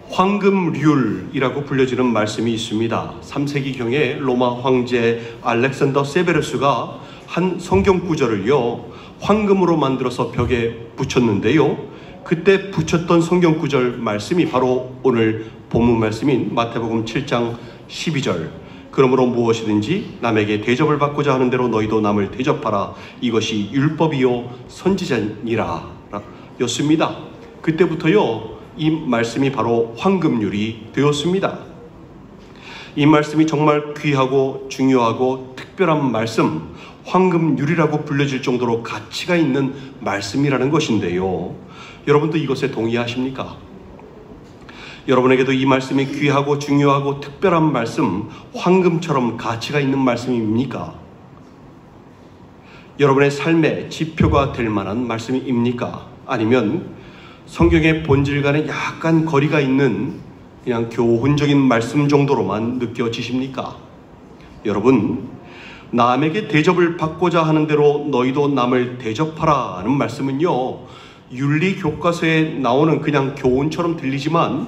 황금률이라고 불려지는 말씀이 있습니다. 3세기경에 로마 황제 알렉산더 세베르스가 한 성경 구절을요, 황금으로 만들어서 벽에 붙였는데요. 그때 붙였던 성경 구절 말씀이 바로 오늘 본문 말씀인 마태복음 7장 12절. 그러므로 무엇이든지 남에게 대접을 받고자 하는 대로 너희도 남을 대접하라. 이것이 율법이요 선지자니라 였습니다. 그때부터요, 이 말씀이 바로 황금률이 되었습니다. 이 말씀이 정말 귀하고 중요하고 특별한 말씀, 황금률이라고 불려질 정도로 가치가 있는 말씀이라는 것인데요. 여러분도 이것에 동의하십니까? 여러분에게도 이 말씀이 귀하고 중요하고 특별한 말씀, 황금처럼 가치가 있는 말씀입니까? 여러분의 삶의 지표가 될 만한 말씀입니까? 아니면 성경의 본질과는 약간 거리가 있는 그냥 교훈적인 말씀 정도로만 느껴지십니까? 여러분, 남에게 대접을 받고자 하는 대로 너희도 남을 대접하라 하는 말씀은요, 윤리 교과서에 나오는 그냥 교훈처럼 들리지만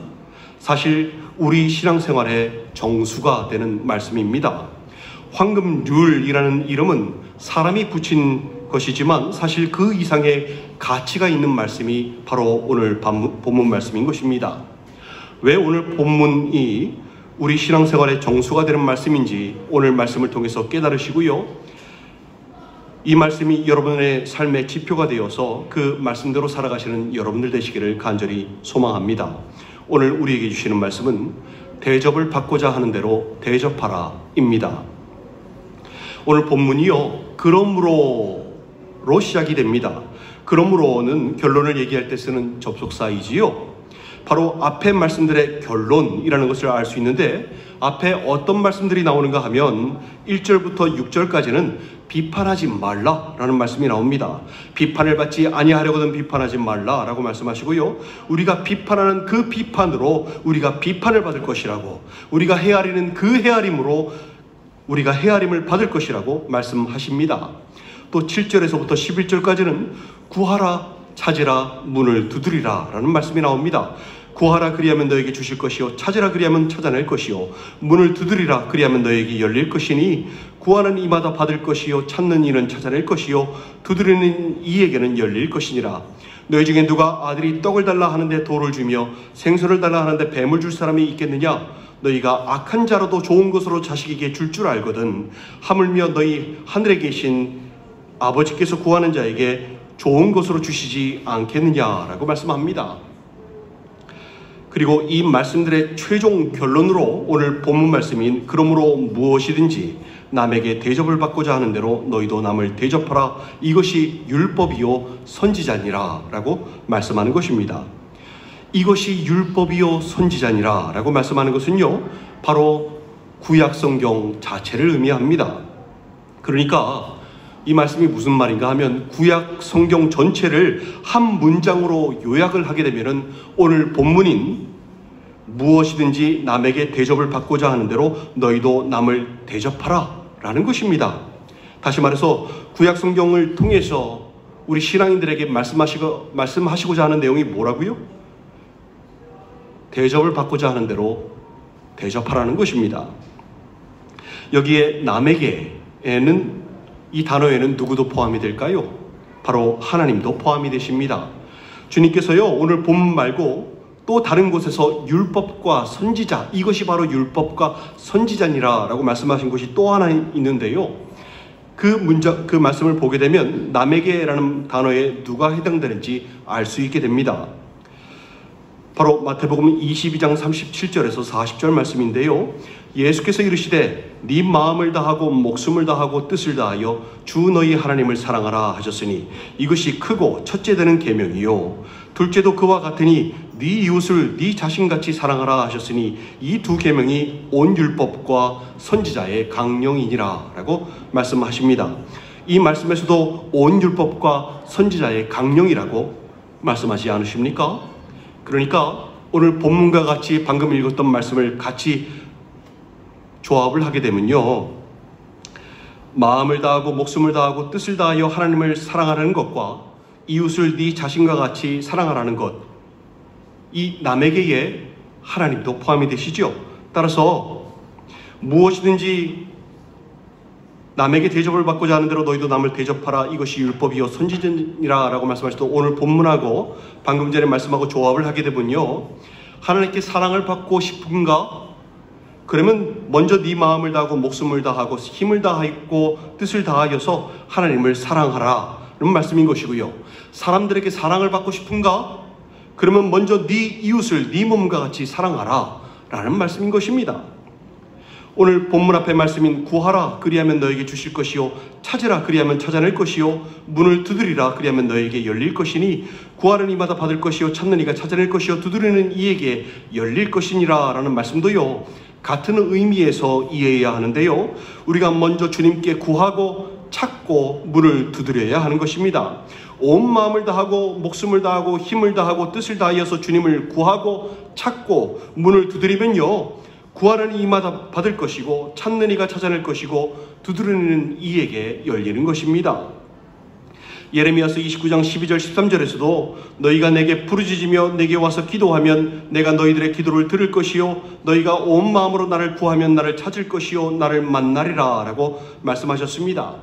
사실 우리 신앙생활의 정수가 되는 말씀입니다. 황금률이라는 이름은 사람이 붙인 것이지만 사실 그 이상의 가치가 있는 말씀이 바로 오늘 본문 말씀인 것입니다. 왜 오늘 본문이 우리 신앙생활의 정수가 되는 말씀인지 오늘 말씀을 통해서 깨달으시고요, 이 말씀이 여러분의 삶의 지표가 되어서 그 말씀대로 살아가시는 여러분들 되시기를 간절히 소망합니다. 오늘 우리에게 주시는 말씀은 대접을 받고자 하는 대로 대접하라 입니다. 오늘 본문이요, 그러므로로 시작이 됩니다. 그러므로는 결론을 얘기할 때 쓰는 접속사이지요. 바로 앞에 말씀들의 결론이라는 것을 알 수 있는데, 앞에 어떤 말씀들이 나오는가 하면 1절부터 6절까지는 비판하지 말라라는 말씀이 나옵니다. 비판을 받지 아니하려거든 비판하지 말라라고 말씀하시고요, 우리가 비판하는 그 비판으로 우리가 비판을 받을 것이라고, 우리가 헤아리는 그 헤아림으로 우리가 헤아림을 받을 것이라고 말씀하십니다. 또 7절에서부터 11절까지는 구하라, 찾으라, 문을 두드리라 라는 말씀이 나옵니다. 구하라 그리하면 너에게 주실 것이요, 찾으라 그리하면 찾아낼 것이요, 문을 두드리라 그리하면 너에게 열릴 것이니 구하는 이마다 받을 것이요, 찾는 이는 찾아낼 것이요, 두드리는 이에게는 열릴 것이니라. 너희 중에 누가 아들이 떡을 달라 하는데 돌을 주며 생선을 달라 하는데 뱀을 줄 사람이 있겠느냐? 너희가 악한 자라도 좋은 것으로 자식에게 줄 알거든 하물며 너희 하늘에 계신 아버지께서 구하는 자에게 좋은 것으로 주시지 않겠느냐라고 말씀합니다. 그리고 이 말씀들의 최종 결론으로 오늘 본문 말씀인 그러므로 무엇이든지 남에게 대접을 받고자 하는 대로 너희도 남을 대접하라. 이것이 율법이요 선지자니라 라고 말씀하는 것입니다. 이것이 율법이요 선지자니라 라고 말씀하는 것은요, 바로 구약성경 자체를 의미합니다. 그러니까 이 말씀이 무슨 말인가 하면 구약성경 전체를 한 문장으로 요약을 하게 되면 오늘 본문인 무엇이든지 남에게 대접을 받고자 하는 대로 너희도 남을 대접하라 라는 것입니다. 다시 말해서 구약성경을 통해서 우리 신앙인들에게 말씀하시고자 하는 내용이 뭐라고요? 대접을 받고자 하는 대로 대접하라는 것입니다. 여기에 남에게에는, 이 단어에는 누구도 포함이 될까요? 바로 하나님도 포함이 되십니다. 주님께서요, 오늘 본문 말고 또 다른 곳에서 율법과 선지자, 이것이 바로 율법과 선지자니라 라고 말씀하신 것이 또 하나 있는데요, 그 말씀을 보게 되면 남에게라는 단어에 누가 해당되는지 알 수 있게 됩니다. 바로 마태복음 22장 37절에서 40절 말씀인데요, 예수께서 이르시되 네 마음을 다하고 목숨을 다하고 뜻을 다하여 주 너희 하나님을 사랑하라 하셨으니 이것이 크고 첫째 되는 계명이요, 둘째도 그와 같으니 네 이웃을 네 자신같이 사랑하라 하셨으니 이 두 계명이 온 율법과 선지자의 강령이니라 라고 말씀하십니다. 이 말씀에서도 온 율법과 선지자의 강령이라고 말씀하지 않으십니까? 그러니까 오늘 본문과 같이 방금 읽었던 말씀을 같이 조합을 하게 되면요, 마음을 다하고 목숨을 다하고 뜻을 다하여 하나님을 사랑하라는 것과 이웃을 네 자신과 같이 사랑하라는 것, 이 남에게의 하나님도 포함이 되시죠. 따라서 무엇이든지 남에게 대접을 받고자 하는 대로 너희도 남을 대접하라. 이것이 율법이요 선지자니라 라고 말씀하셨던 오늘 본문하고 방금 전에 말씀하고 조합을 하게 되면요, 하나님께 사랑을 받고 싶은가? 그러면 먼저 네 마음을 다하고 목숨을 다하고 힘을 다하고 뜻을 다하여서 하나님을 사랑하라 이런 말씀인 것이고요. 사람들에게 사랑을 받고 싶은가? 그러면 먼저 네 이웃을 네 몸과 같이 사랑하라 라는 말씀인 것입니다. 오늘 본문 앞에 말씀인 구하라 그리하면 너에게 주실 것이요 찾으라 그리하면 찾아낼 것이요 문을 두드리라 그리하면 너에게 열릴 것이니 구하는 이마다 받을 것이요 찾는 이가 찾아낼 것이요 두드리는 이에게 열릴 것이니라 라는 말씀도요, 같은 의미에서 이해해야 하는데요, 우리가 먼저 주님께 구하고 찾고 문을 두드려야 하는 것입니다. 온 마음을 다하고 목숨을 다하고 힘을 다하고 뜻을 다하여서 주님을 구하고 찾고 문을 두드리면요, 구하는 이마다 받을 것이고 찾는 이가 찾아낼 것이고 두드리는 이에게 열리는 것입니다. 예레미야서 29장 12절 13절에서도 너희가 내게 부르짖으며 내게 와서 기도하면 내가 너희들의 기도를 들을 것이요 너희가 온 마음으로 나를 구하면 나를 찾을 것이요 나를 만나리라 라고 말씀하셨습니다.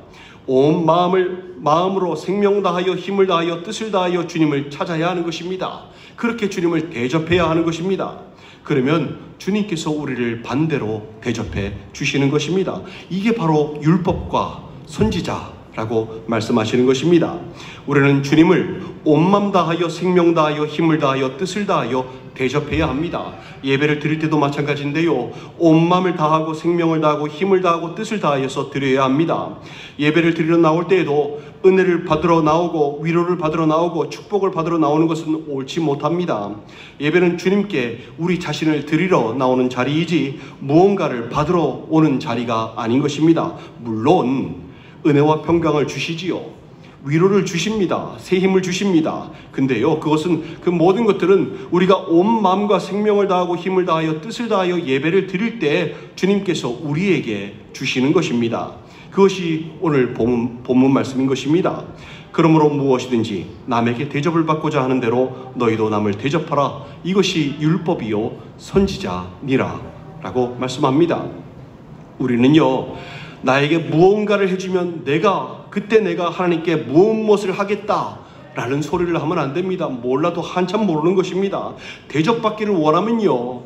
온 마음으로 생명 다하여 힘을 다하여 뜻을 다하여 주님을 찾아야 하는 것입니다. 그렇게 주님을 대접해야 하는 것입니다. 그러면 주님께서 우리를 반대로 대접해 주시는 것입니다. 이게 바로 율법과 선지자라고 말씀하시는 것입니다. 우리는 주님을 온 마음 다하여 생명 다하여 힘을 다하여 뜻을 다하여 대접해야 합니다. 예배를 드릴 때도 마찬가지인데요, 온 마음을 다하고 생명을 다하고 힘을 다하고 뜻을 다하여서 드려야 합니다. 예배를 드리러 나올 때에도 은혜를 받으러 나오고 위로를 받으러 나오고 축복을 받으러 나오는 것은 옳지 못합니다. 예배는 주님께 우리 자신을 드리러 나오는 자리이지 무언가를 받으러 오는 자리가 아닌 것입니다. 물론 은혜와 평강을 주시지요. 위로를 주십니다. 새 힘을 주십니다. 근데요, 그것은 그 모든 것들은 우리가 온 마음과 생명을 다하고 힘을 다하여 뜻을 다하여 예배를 드릴 때 주님께서 우리에게 주시는 것입니다. 그것이 오늘 본문 말씀인 것입니다. 그러므로 무엇이든지 남에게 대접을 받고자 하는 대로 너희도 남을 대접하라. 이것이 율법이요 선지자니라 라고 말씀합니다. 우리는요, 나에게 무언가를 해주면 그때 내가 하나님께 무엇을 하겠다라는 소리를 하면 안 됩니다. 몰라도 한참 모르는 것입니다. 대접받기를 원하면요,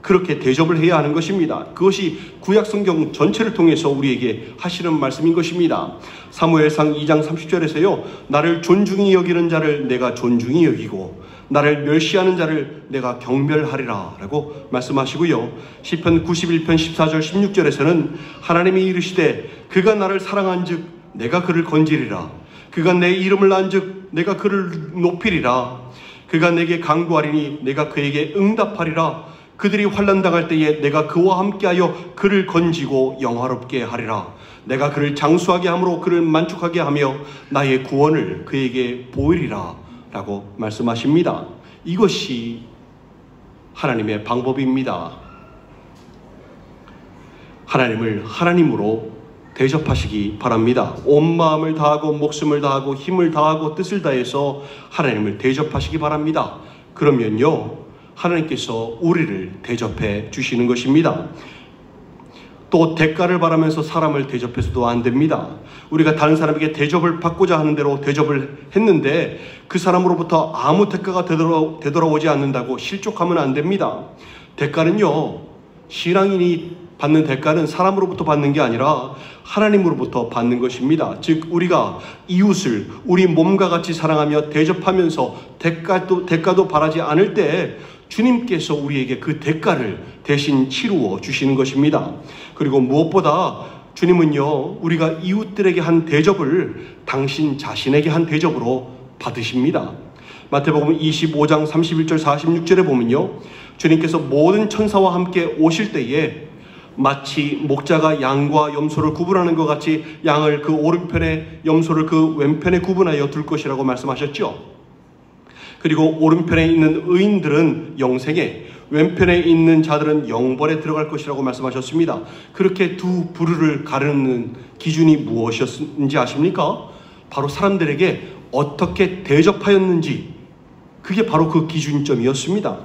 그렇게 대접을 해야 하는 것입니다. 그것이 구약성경 전체를 통해서 우리에게 하시는 말씀인 것입니다. 사무엘상 2장 30절에서요, 나를 존중히 여기는 자를 내가 존중히 여기고 나를 멸시하는 자를 내가 경멸하리라 라고 말씀하시고요, 시편 91편 14절 16절에서는 하나님이 이르시되 그가 나를 사랑한즉 내가 그를 건지리라. 그가 내 이름을 낳은즉 내가 그를 높이리라. 그가 내게 간구하리니 내가 그에게 응답하리라. 그들이 환난 당할 때에 내가 그와 함께하여 그를 건지고 영화롭게 하리라. 내가 그를 장수하게 함으로 그를 만족하게 하며 나의 구원을 그에게 보이리라 라고 말씀하십니다. 이것이 하나님의 방법입니다. 하나님을 하나님으로 대접하시기 바랍니다. 온 마음을 다하고 목숨을 다하고 힘을 다하고 뜻을 다해서 하나님을 대접하시기 바랍니다. 그러면요, 하나님께서 우리를 대접해 주시는 것입니다. 또 대가를 바라면서 사람을 대접해서도 안 됩니다. 우리가 다른 사람에게 대접을 받고자 하는 대로 대접을 했는데 그 사람으로부터 아무 대가가 되돌아오지 않는다고 실족하면 안 됩니다. 대가는요, 신앙인이 받는 대가는 사람으로부터 받는 게 아니라 하나님으로부터 받는 것입니다. 즉 우리가 이웃을 우리 몸과 같이 사랑하며 대접하면서 대가도 바라지 않을 때 주님께서 우리에게 그 대가를 대신 치루어 주시는 것입니다. 그리고 무엇보다 주님은요, 우리가 이웃들에게 한 대접을 당신 자신에게 한 대접으로 받으십니다. 마태복음 25장 31절 46절에 보면요, 주님께서 모든 천사와 함께 오실 때에 마치 목자가 양과 염소를 구분하는 것 같이 양을 그 오른편에 염소를 그 왼편에 구분하여 둘 것이라고 말씀하셨죠. 그리고 오른편에 있는 의인들은 영생에, 왼편에 있는 자들은 영벌에 들어갈 것이라고 말씀하셨습니다. 그렇게 두 부류를 가르는 기준이 무엇이었는지 아십니까? 바로 사람들에게 어떻게 대접하였는지, 그게 바로 그 기준점이었습니다.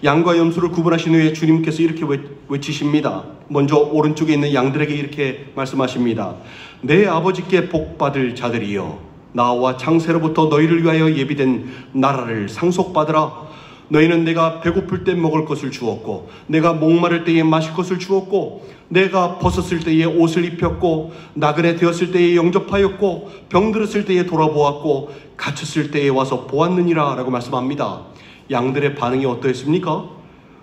양과 염소를 구분하신 후에 주님께서 이렇게 외치십니다. 먼저 오른쪽에 있는 양들에게 이렇게 말씀하십니다. 내 아버지께 복받을 자들이여, 나와 창세로부터 너희를 위하여 예비된 나라를 상속받으라. 너희는 내가 배고플 때 먹을 것을 주었고, 내가 목마를 때에 마실 것을 주었고, 내가 벗었을 때에 옷을 입혔고, 나그네 되었을 때에 영접하였고, 병들었을 때에 돌아보았고, 갇혔을 때에 와서 보았느니라 라고 말씀합니다. 양들의 반응이 어떠했습니까?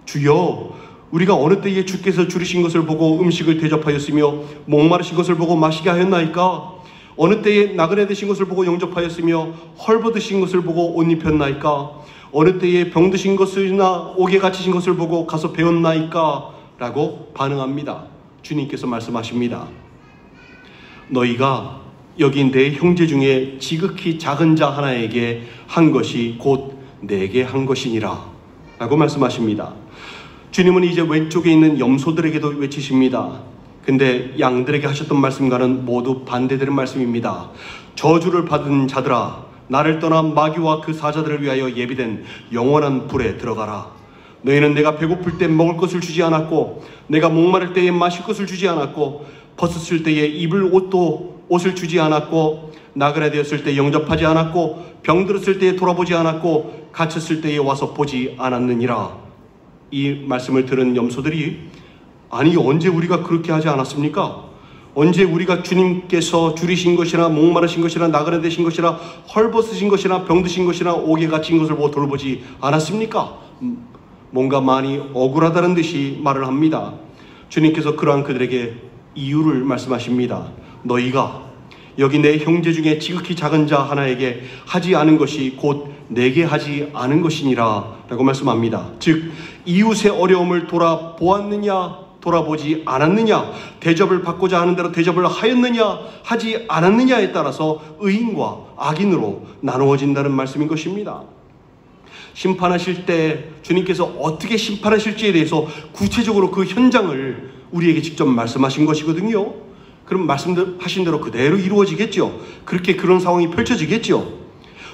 주여, 우리가 어느 때에 주께서 줄이신 것을 보고 음식을 대접하였으며 목마르신 것을 보고 마시게 하였나이까? 어느 때에 나그네 되신 것을 보고 영접하였으며 헐벗으신 것을 보고 옷 입혔나이까? 어느 때에 병드신 것이나 옥에 갇히신 것을 보고 가서 배웠나이까? 라고 반응합니다. 주님께서 말씀하십니다. 너희가 여기 내 형제 중에 지극히 작은 자 하나에게 한 것이 곧 내게 한 것이니라 라고 말씀하십니다. 주님은 이제 왼쪽에 있는 염소들에게도 외치십니다. 근데 양들에게 하셨던 말씀과는 모두 반대되는 말씀입니다. 저주를 받은 자들아, 나를 떠나 마귀와 그 사자들을 위하여 예비된 영원한 불에 들어가라. 너희는 내가 배고플 때 먹을 것을 주지 않았고, 내가 목마를 때에 마실 것을 주지 않았고, 벗었을 때에 입을 옷을 주지 않았고, 나그네 되었을 때 영접하지 않았고, 병들었을 때에 돌아보지 않았고, 갇혔을 때에 와서 보지 않았느니라. 이 말씀을 들은 염소들이, 아니 언제 우리가 그렇게 하지 않았습니까? 언제 우리가 주님께서 줄이신 것이나 목마르신 것이나 나그네 되신 것이나 헐벗으신 것이나 병드신 것이나 옥에 갇힌 것을 보고 돌보지 않았습니까? 뭔가 많이 억울하다는 듯이 말을 합니다. 주님께서 그러한 그들에게 이유를 말씀하십니다. 너희가 여기 내 형제 중에 지극히 작은 자 하나에게 하지 않은 것이 곧 내게 하지 않은 것이니라 라고 말씀합니다. 즉 이웃의 어려움을 돌아보았느냐 돌아보지 않았느냐, 대접을 받고자 하는 대로 대접을 하였느냐 하지 않았느냐에 따라서 의인과 악인으로 나누어진다는 말씀인 것입니다. 심판하실 때 주님께서 어떻게 심판하실지에 대해서 구체적으로 그 현장을 우리에게 직접 말씀하신 것이거든요. 그럼 말씀하신 대로 그대로 이루어지겠죠. 그렇게 그런 상황이 펼쳐지겠죠.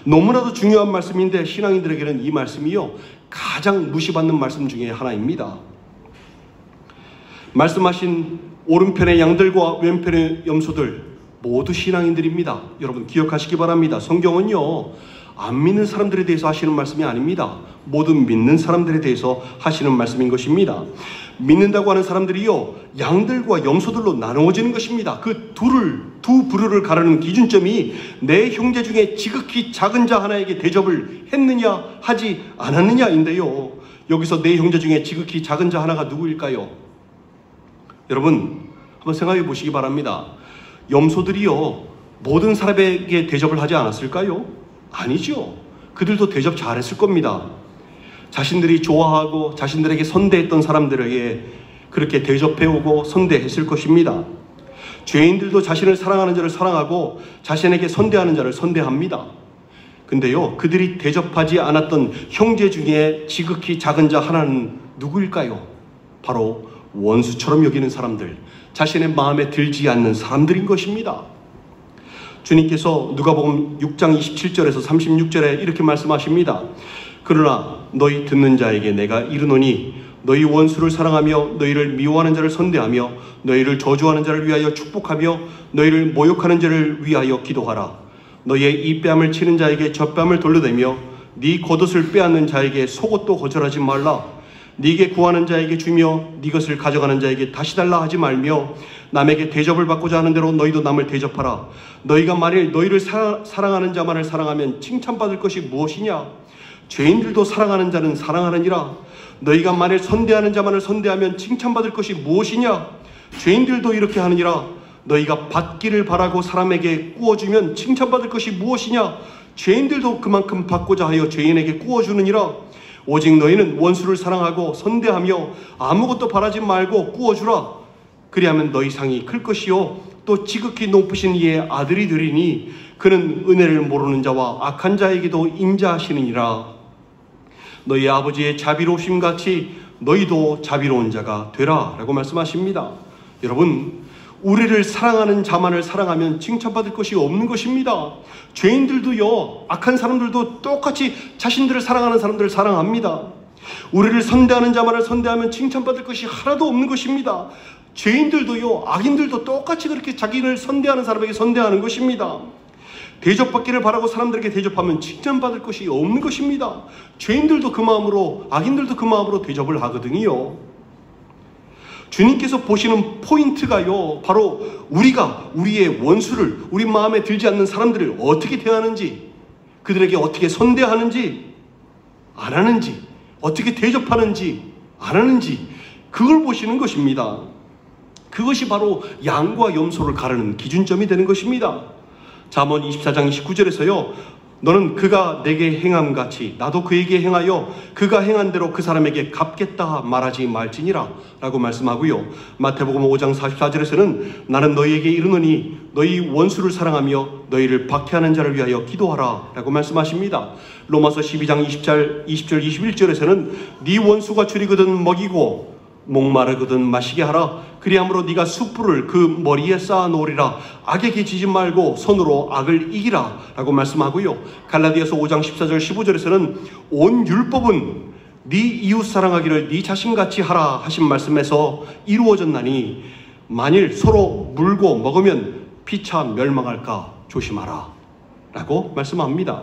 너무나도 중요한 말씀인데 신앙인들에게는 이 말씀이요 가장 무시받는 말씀 중에 하나입니다. 말씀하신 오른편의 양들과 왼편의 염소들 모두 신앙인들입니다. 여러분 기억하시기 바랍니다. 성경은요 안 믿는 사람들에 대해서 하시는 말씀이 아닙니다. 모두 믿는 사람들에 대해서 하시는 말씀인 것입니다. 믿는다고 하는 사람들이요 양들과 염소들로 나누어지는 것입니다. 그 두 부류를 가르는 기준점이 내 형제 중에 지극히 작은 자 하나에게 대접을 했느냐 하지 않았느냐인데요, 여기서 내 형제 중에 지극히 작은 자 하나가 누구일까요? 여러분 한번 생각해 보시기 바랍니다. 염소들이요 모든 사람에게 대접을 하지 않았을까요? 아니죠. 그들도 대접 잘했을 겁니다. 자신들이 좋아하고 자신들에게 선대했던 사람들에게 그렇게 대접해오고 선대했을 것입니다. 죄인들도 자신을 사랑하는 자를 사랑하고 자신에게 선대하는 자를 선대합니다. 근데요 그들이 대접하지 않았던 형제 중에 지극히 작은 자 하나는 누구일까요? 바로 원수처럼 여기는 사람들, 자신의 마음에 들지 않는 사람들인 것입니다. 주님께서 누가복음 6장 27절에서 36절에 이렇게 말씀하십니다. 그러나 너희 듣는 자에게 내가 이르노니 너희 원수를 사랑하며 너희를 미워하는 자를 선대하며 너희를 저주하는 자를 위하여 축복하며 너희를 모욕하는 자를 위하여 기도하라. 너희의 이 뺨을 치는 자에게 저 뺨을 돌려대며 네 겉옷을 빼앗는 자에게 속옷도 거절하지 말라. 네게 구하는 자에게 주며 네 것을 가져가는 자에게 다시 달라 하지 말며 남에게 대접을 받고자 하는 대로 너희도 남을 대접하라. 너희가 만일 너희를 사랑하는 자만을 사랑하면 칭찬받을 것이 무엇이냐? 죄인들도 사랑하는 자는 사랑하느니라. 너희가 만일 선대하는 자만을 선대하면 칭찬받을 것이 무엇이냐? 죄인들도 이렇게 하느니라. 너희가 받기를 바라고 사람에게 꾸어주면 칭찬받을 것이 무엇이냐? 죄인들도 그만큼 받고자 하여 죄인에게 꾸어주느니라. 오직 너희는 원수를 사랑하고 선대하며 아무것도 바라지 말고 꾸어주라. 그리하면 너희 상이 클 것이요 또 지극히 높으신 이의 아들이 되리니 그는 은혜를 모르는 자와 악한 자에게도 인자하시느니라. 너희 아버지의 자비로우심 같이 너희도 자비로운 자가 되라 라고 말씀하십니다. 여러분 우리를 사랑하는 자만을 사랑하면 칭찬받을 것이 없는 것입니다. 죄인들도요 악한 사람들도 똑같이 자신들을 사랑하는 사람들을 사랑합니다. 우리를 선대하는 자만을 선대하면 칭찬받을 것이 하나도 없는 것입니다. 죄인들도요, 악인들도 똑같이 그렇게 자기를 선대하는 사람에게 선대하는 것입니다. 대접받기를 바라고 사람들에게 대접하면 칭찬받을 것이 없는 것입니다. 죄인들도 그 마음으로, 악인들도 그 마음으로 대접을 하거든요. 주님께서 보시는 포인트가요, 바로 우리가 우리의 원수를, 우리 마음에 들지 않는 사람들을 어떻게 대하는지, 그들에게 어떻게 선대하는지, 안 하는지, 어떻게 대접하는지, 안 하는지, 그걸 보시는 것입니다. 그것이 바로 양과 염소를 가르는 기준점이 되는 것입니다. 잠언 24장 19절에서요, 너는 그가 내게 행함같이 나도 그에게 행하여 그가 행한 대로 그 사람에게 갚겠다 말하지 말지니라 라고 말씀하고요, 마태복음 5장 44절에서는 나는 너희에게 이르노니 너희 원수를 사랑하며 너희를 박해하는 자를 위하여 기도하라 라고 말씀하십니다. 로마서 12장 20절 21절에서는 네 원수가 줄이거든 먹이고 목마르거든 마시게 하라. 그리함으로 네가 숯불을 그 머리에 쌓아 놓으리라. 악에게 지지 말고 손으로 악을 이기라 라고 말씀하고요, 갈라디아서 5장 14절 15절에서는 온 율법은 네 이웃 사랑하기를 네 자신같이 하라 하신 말씀에서 이루어졌나니 만일 서로 물고 먹으면 피차 멸망할까 조심하라 라고 말씀합니다.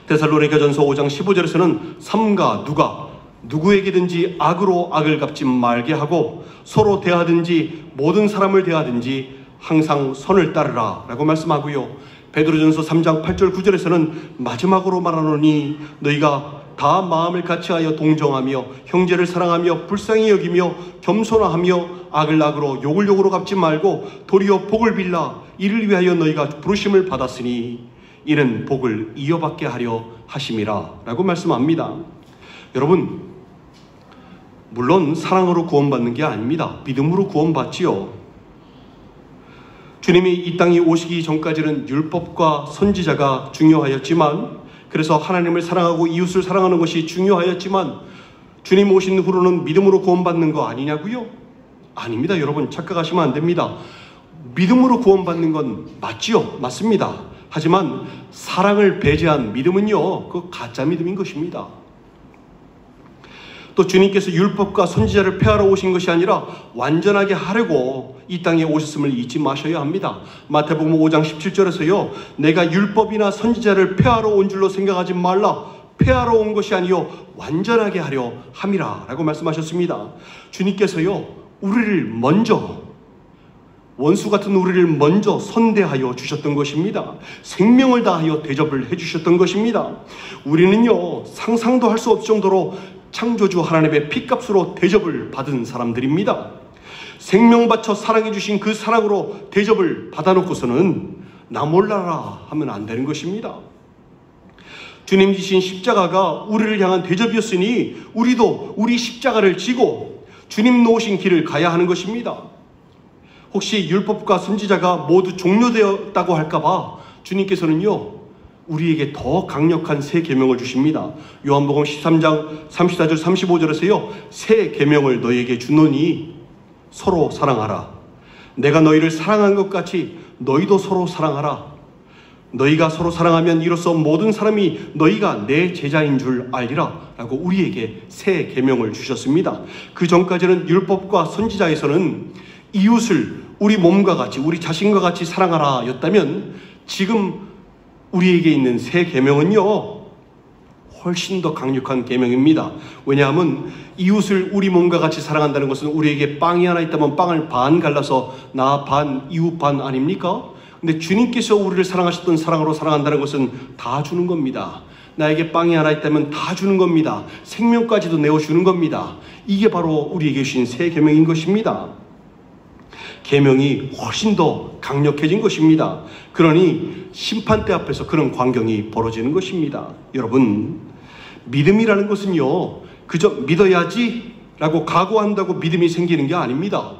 데살로니가전서 5장 15절에서는 삼가 누가 누구에게든지 악으로 악을 갚지 말게 하고 서로 대하든지 모든 사람을 대하든지 항상 선을 따르라 라고 말씀하고요, 베드로전서 3장 8절 9절에서는 마지막으로 말하노니 너희가 다 마음을 같이하여 동정하며 형제를 사랑하며 불쌍히 여기며 겸손하며 악을 악으로 욕을 욕으로 갚지 말고 도리어 복을 빌라. 이를 위하여 너희가 부르심을 받았으니 이는 복을 이어받게 하려 하심이라 라고 말씀합니다. 여러분, 물론 사랑으로 구원받는 게 아닙니다. 믿음으로 구원받지요. 주님이 이 땅에 오시기 전까지는 율법과 선지자가 중요하였지만, 그래서 하나님을 사랑하고 이웃을 사랑하는 것이 중요하였지만, 주님 오신 후로는 믿음으로 구원받는 거 아니냐고요? 아닙니다. 여러분, 착각하시면 안 됩니다. 믿음으로 구원받는 건 맞지요. 맞습니다. 하지만 사랑을 배제한 믿음은요, 그 가짜 믿음인 것입니다. 또 주님께서 율법과 선지자를 폐하러 오신 것이 아니라 완전하게 하려고 이 땅에 오셨음을 잊지 마셔야 합니다. 마태복음 5장 17절에서요, 내가 율법이나 선지자를 폐하러 온 줄로 생각하지 말라. 폐하러 온 것이 아니요 완전하게 하려 함이라 라고 말씀하셨습니다. 주님께서요, 우리를 먼저, 원수 같은 우리를 먼저 선대하여 주셨던 것입니다. 생명을 다하여 대접을 해주셨던 것입니다. 우리는요, 상상도 할 수 없을 정도로 창조주 하나님의 핏값으로 대접을 받은 사람들입니다. 생명 바쳐 사랑해 주신 그 사랑으로 대접을 받아놓고서는 나 몰라라 하면 안 되는 것입니다. 주님 지신 십자가가 우리를 향한 대접이었으니 우리도 우리 십자가를 지고 주님 놓으신 길을 가야 하는 것입니다. 혹시 율법과 선지자가 모두 종료되었다고 할까봐 주님께서는요, 우리에게 더 강력한 새 계명을 주십니다. 요한복음 13장 34절 35절에서요, 새 계명을 너희에게 주노니 서로 사랑하라. 내가 너희를 사랑한 것 같이 너희도 서로 사랑하라. 너희가 서로 사랑하면 이로써 모든 사람이 너희가 내 제자인 줄 알리라 라고 우리에게 새 계명을 주셨습니다. 그 전까지는 율법과 선지자에서는 이웃을 우리 몸과 같이, 우리 자신과 같이 사랑하라 였다면, 지금 우리에게 있는 새 계명은요, 훨씬 더 강력한 계명입니다. 왜냐하면 이웃을 우리 몸과 같이 사랑한다는 것은 우리에게 빵이 하나 있다면 빵을 반 갈라서 나 반, 이웃 반 아닙니까? 근데 주님께서 우리를 사랑하셨던 사랑으로 사랑한다는 것은 다 주는 겁니다. 나에게 빵이 하나 있다면 다 주는 겁니다. 생명까지도 내어주는 겁니다. 이게 바로 우리에게 주신 새 계명인 것입니다. 계명이 훨씬 더 강력해진 것입니다. 그러니 심판대 앞에서 그런 광경이 벌어지는 것입니다. 여러분, 믿음이라는 것은요, 그저 믿어야지 라고 각오한다고 믿음이 생기는 게 아닙니다.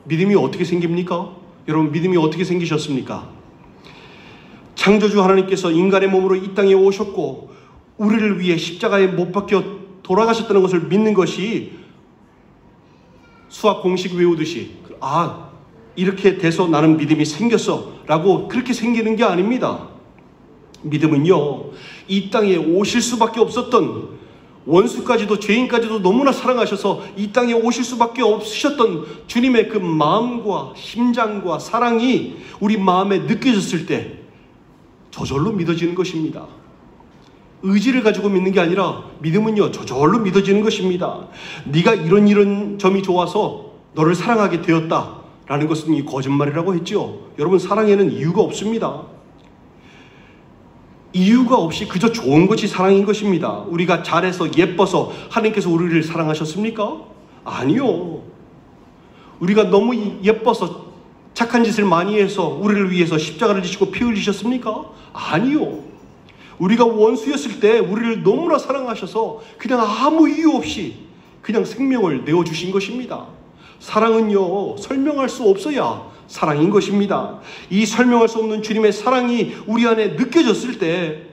믿음이 어떻게 생깁니까? 여러분, 믿음이 어떻게 생기셨습니까? 창조주 하나님께서 인간의 몸으로 이 땅에 오셨고 우리를 위해 십자가에 못 박혀 돌아가셨다는 것을 믿는 것이 수학 공식 외우듯이 이렇게 돼서 나는 믿음이 생겼어 라고 그렇게 생기는 게 아닙니다. 믿음은요, 이 땅에 오실 수밖에 없었던 원수까지도 죄인까지도 너무나 사랑하셔서 이 땅에 오실 수밖에 없으셨던 주님의 그 마음과 심장과 사랑이 우리 마음에 느껴졌을 때 저절로 믿어지는 것입니다. 의지를 가지고 믿는 게 아니라 믿음은요, 저절로 믿어지는 것입니다. 네가 이런 점이 좋아서 너를 사랑하게 되었다라는 것은 이 거짓말이라고 했죠. 여러분, 사랑에는 이유가 없습니다. 이유가 없이 그저 좋은 것이 사랑인 것입니다. 우리가 잘해서 예뻐서 하나님께서 우리를 사랑하셨습니까? 아니요. 우리가 너무 예뻐서 착한 짓을 많이 해서 우리를 위해서 십자가를 지시고 피 흘리셨습니까? 아니요. 우리가 원수였을 때 우리를 너무나 사랑하셔서 그냥 아무 이유 없이 그냥 생명을 내어주신 것입니다. 사랑은요, 설명할 수 없어야 사랑인 것입니다. 이 설명할 수 없는 주님의 사랑이 우리 안에 느껴졌을 때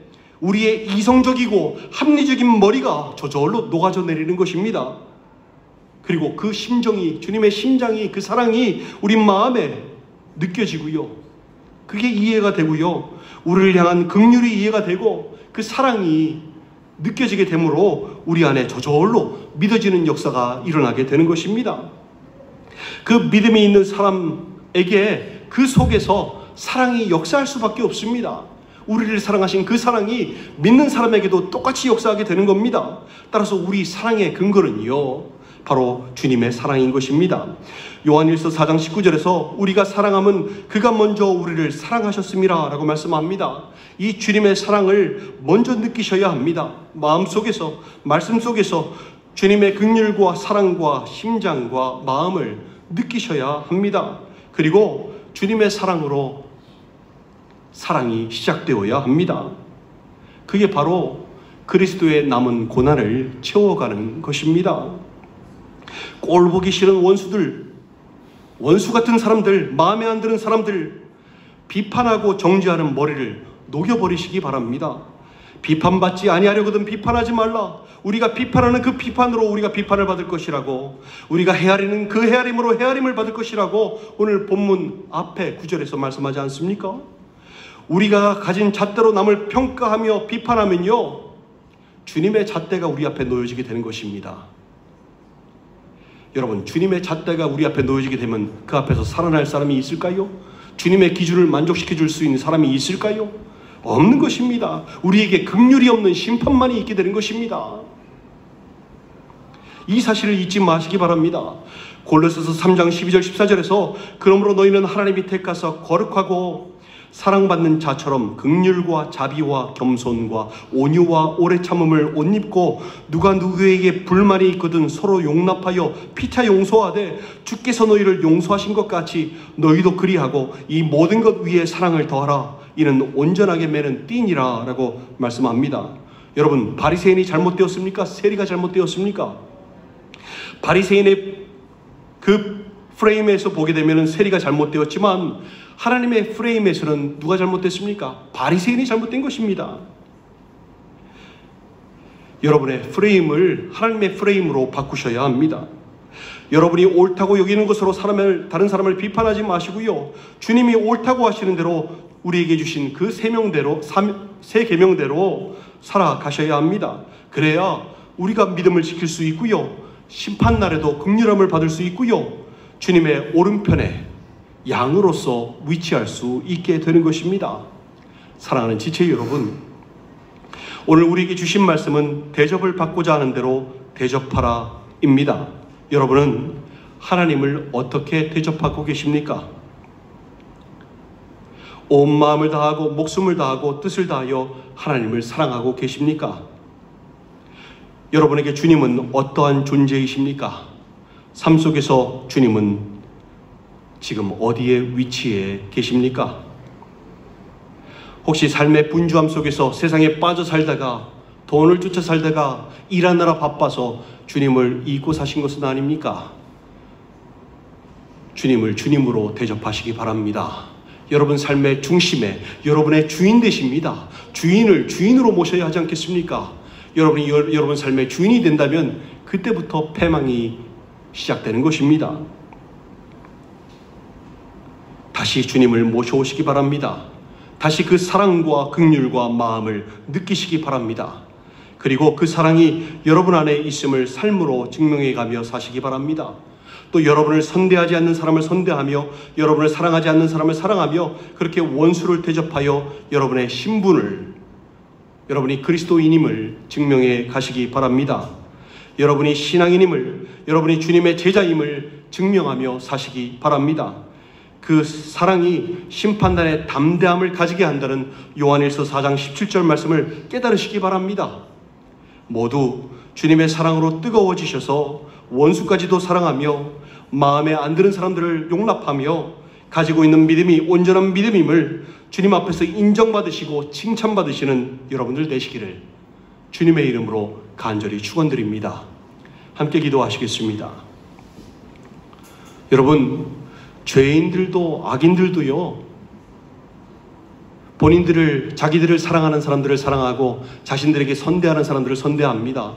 우리의 이성적이고 합리적인 머리가 저절로 녹아져 내리는 것입니다. 그리고 그 심정이, 주님의 심장이, 그 사랑이 우리 마음에 느껴지고요, 그게 이해가 되고요, 우리를 향한 긍휼이 이해가 되고 그 사랑이 느껴지게 되므로 우리 안에 저절로 믿어지는 역사가 일어나게 되는 것입니다. 그 믿음이 있는 사람에게 그 속에서 사랑이 역사할 수밖에 없습니다. 우리를 사랑하신 그 사랑이 믿는 사람에게도 똑같이 역사하게 되는 겁니다. 따라서 우리 사랑의 근거는요, 바로 주님의 사랑인 것입니다. 요한일서 4장 19절에서 우리가 사랑함은 그가 먼저 우리를 사랑하셨음이라 라고 말씀합니다. 이 주님의 사랑을 먼저 느끼셔야 합니다. 마음속에서, 말씀 속에서 주님의 긍휼과 사랑과 심장과 마음을 느끼셔야 합니다. 그리고 주님의 사랑으로 사랑이 시작되어야 합니다. 그게 바로 그리스도의 남은 고난을 채워가는 것입니다. 꼴보기 싫은 원수들, 원수 같은 사람들, 마음에 안 드는 사람들, 비판하고 정죄하는 머리를 녹여버리시기 바랍니다. 비판받지 아니하려거든 비판하지 말라. 우리가 비판하는 그 비판으로 우리가 비판을 받을 것이라고, 우리가 헤아리는 그 헤아림으로 헤아림을 받을 것이라고 오늘 본문 앞에 9절에서 말씀하지 않습니까? 우리가 가진 잣대로 남을 평가하며 비판하면요, 주님의 잣대가 우리 앞에 놓여지게 되는 것입니다. 여러분, 주님의 잣대가 우리 앞에 놓여지게 되면 그 앞에서 살아날 사람이 있을까요? 주님의 기준을 만족시켜 줄 수 있는 사람이 있을까요? 없는 것입니다. 우리에게 긍휼이 없는 심판만이 있게 되는 것입니다. 이 사실을 잊지 마시기 바랍니다. 골로새서 3장 12절 14절에서 그러므로 너희는 하나님이 택하사 거룩하고 사랑받는 자처럼 긍휼과 자비와 겸손과 온유와 오래 참음을 옷 입고 누가 누구에게 불만이 있거든 서로 용납하여 피차 용서하되 주께서 너희를 용서하신 것 같이 너희도 그리하고 이 모든 것 위에 사랑을 더하라. 이는 온전하게 매는 띠니라 라고 말씀합니다. 여러분, 바리새인이 잘못되었습니까? 세리가 잘못되었습니까? 바리새인의 그 프레임에서 보게 되면 세리가 잘못되었지만 하나님의 프레임에서는 누가 잘못됐습니까? 바리새인이 잘못된 것입니다. 여러분의 프레임을 하나님의 프레임으로 바꾸셔야 합니다. 여러분이 옳다고 여기는 것으로 다른 사람을 비판하지 마시고요, 주님이 옳다고 하시는 대로 우리에게 주신 그 세 계명대로 살아가셔야 합니다. 그래야 우리가 믿음을 지킬 수 있고요, 심판날에도 긍휼함을 받을 수 있고요, 주님의 오른편에 양으로서 위치할 수 있게 되는 것입니다. 사랑하는 지체 여러분, 오늘 우리에게 주신 말씀은 대접을 받고자 하는 대로 대접하라 입니다. 여러분은 하나님을 어떻게 대접하고 계십니까? 온 마음을 다하고 목숨을 다하고 뜻을 다하여 하나님을 사랑하고 계십니까? 여러분에게 주님은 어떠한 존재이십니까? 삶 속에서 주님은 지금 어디에 위치해 계십니까? 혹시 삶의 분주함 속에서 세상에 빠져 살다가 돈을 쫓아 살다가 일하느라 바빠서 주님을 잊고 사신 것은 아닙니까? 주님을 주님으로 대접하시기 바랍니다. 여러분 삶의 중심에 여러분의 주인 되십니다. 주인을 주인으로 모셔야 하지 않겠습니까? 여러분이 여러분 삶의 주인이 된다면 그때부터 패망이 시작되는 것입니다. 다시 주님을 모셔오시기 바랍니다. 다시 그 사랑과 긍휼과 마음을 느끼시기 바랍니다. 그리고 그 사랑이 여러분 안에 있음을 삶으로 증명해 가며 사시기 바랍니다. 또 여러분을 선대하지 않는 사람을 선대하며 여러분을 사랑하지 않는 사람을 사랑하며 그렇게 원수를 대접하여 여러분의 신분을, 여러분이 그리스도인임을 증명해 가시기 바랍니다. 여러분이 신앙인임을, 여러분이 주님의 제자임을 증명하며 사시기 바랍니다. 그 사랑이 심판단의 담대함을 가지게 한다는 요한일서 4장 17절 말씀을 깨달으시기 바랍니다. 모두 주님의 사랑으로 뜨거워지셔서 원수까지도 사랑하며 마음에 안 드는 사람들을 용납하며 가지고 있는 믿음이 온전한 믿음임을 주님 앞에서 인정받으시고 칭찬받으시는 여러분들 되시기를 주님의 이름으로 간절히 축원드립니다. 함께 기도하시겠습니다. 여러분, 죄인들도 악인들도요, 본인들을, 자기들을 사랑하는 사람들을 사랑하고 자신들에게 선대하는 사람들을 선대합니다.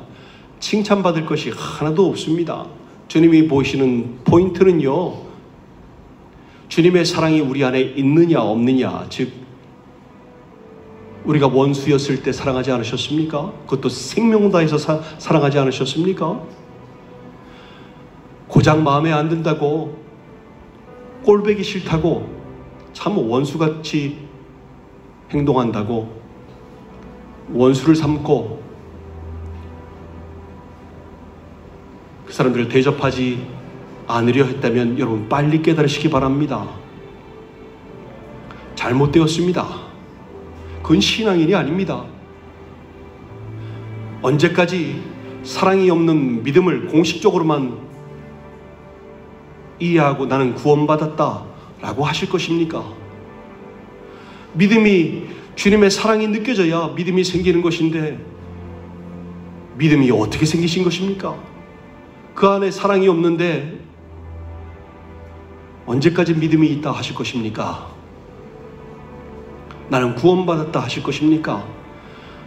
칭찬받을 것이 하나도 없습니다. 주님이 보시는 포인트는요, 주님의 사랑이 우리 안에 있느냐 없느냐, 즉 우리가 원수였을 때 사랑하지 않으셨습니까? 그것도 생명 다해서 사랑하지 않으셨습니까? 고작 마음에 안 든다고, 꼴보기 싫다고, 참 원수같이 행동한다고 원수를 삼고 그 사람들을 대접하지 않으려 했다면 여러분 빨리 깨달으시기 바랍니다. 잘못되었습니다. 그건 신앙인이 아닙니다. 언제까지 사랑이 없는 믿음을 공식적으로만 이해하고 나는 구원받았다 라고 하실 것입니까? 믿음이, 주님의 사랑이 느껴져야 믿음이 생기는 것인데 믿음이 어떻게 생기신 것입니까? 그 안에 사랑이 없는데 언제까지 믿음이 있다 하실 것입니까? 나는 구원받았다 하실 것입니까?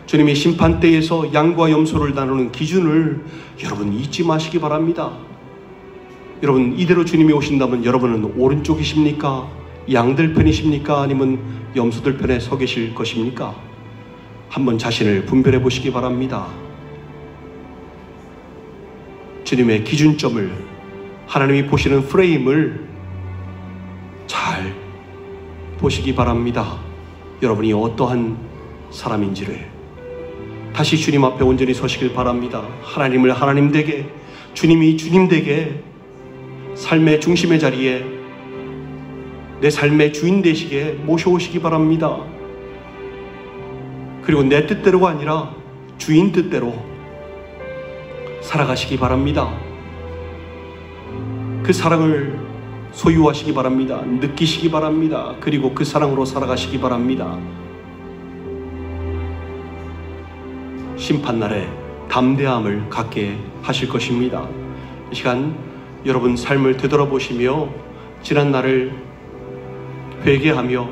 주님이 심판대에서 양과 염소를 나누는 기준을 여러분 잊지 마시기 바랍니다. 여러분, 이대로 주님이 오신다면 여러분은 오른쪽이십니까? 양들 편이십니까? 아니면 염소들 편에 서 계실 것입니까? 한번 자신을 분별해 보시기 바랍니다. 주님의 기준점을, 하나님이 보시는 프레임을 잘 보시기 바랍니다. 여러분이 어떠한 사람인지를. 다시 주님 앞에 온전히 서시길 바랍니다. 하나님을 하나님 되게, 주님이 주님 되게, 삶의 중심의 자리에 내 삶의 주인 되시게 모셔오시기 바랍니다. 그리고 내 뜻대로가 아니라 주인 뜻대로 살아가시기 바랍니다. 그 사랑을 소유하시기 바랍니다. 느끼시기 바랍니다. 그리고 그 사랑으로 살아가시기 바랍니다. 심판날에 담대함을 갖게 하실 것입니다. 이 시간 여러분 삶을 되돌아보시며 지난 날을 회개하며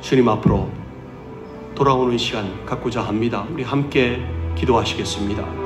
주님 앞으로 돌아오는 시간 갖고자 합니다. 우리 함께 기도하시겠습니다.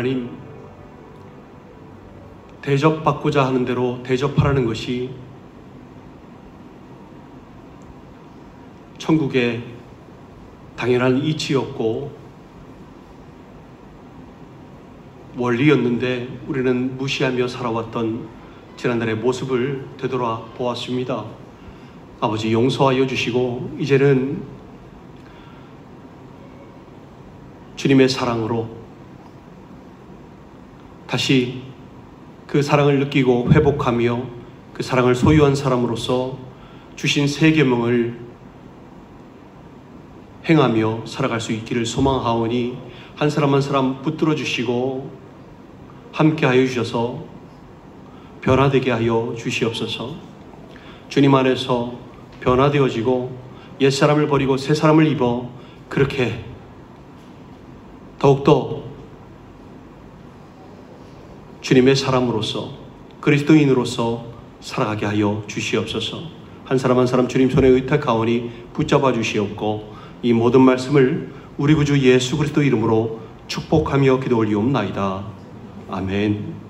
하나님, 대접받고자 하는 대로 대접하라는 것이 천국의 당연한 이치였고 원리였는데 우리는 무시하며 살아왔던 지난날의 모습을 되돌아 보았습니다. 아버지, 용서하여 주시고 이제는 주님의 사랑으로 다시 그 사랑을 느끼고 회복하며 그 사랑을 소유한 사람으로서 주신 새 계명을 행하며 살아갈 수 있기를 소망하오니 한 사람 한 사람 붙들어 주시고 함께하여 주셔서 변화되게 하여 주시옵소서. 주님 안에서 변화되어지고 옛사람을 버리고 새사람을 입어 그렇게 더욱더 주님의 사람으로서 그리스도인으로서 살아가게 하여 주시옵소서. 한 사람 한 사람 주님 손에 의탁하오니 붙잡아 주시옵고 이 모든 말씀을 우리 구주 예수 그리스도 이름으로 축복하며 기도 올리옵나이다. 아멘.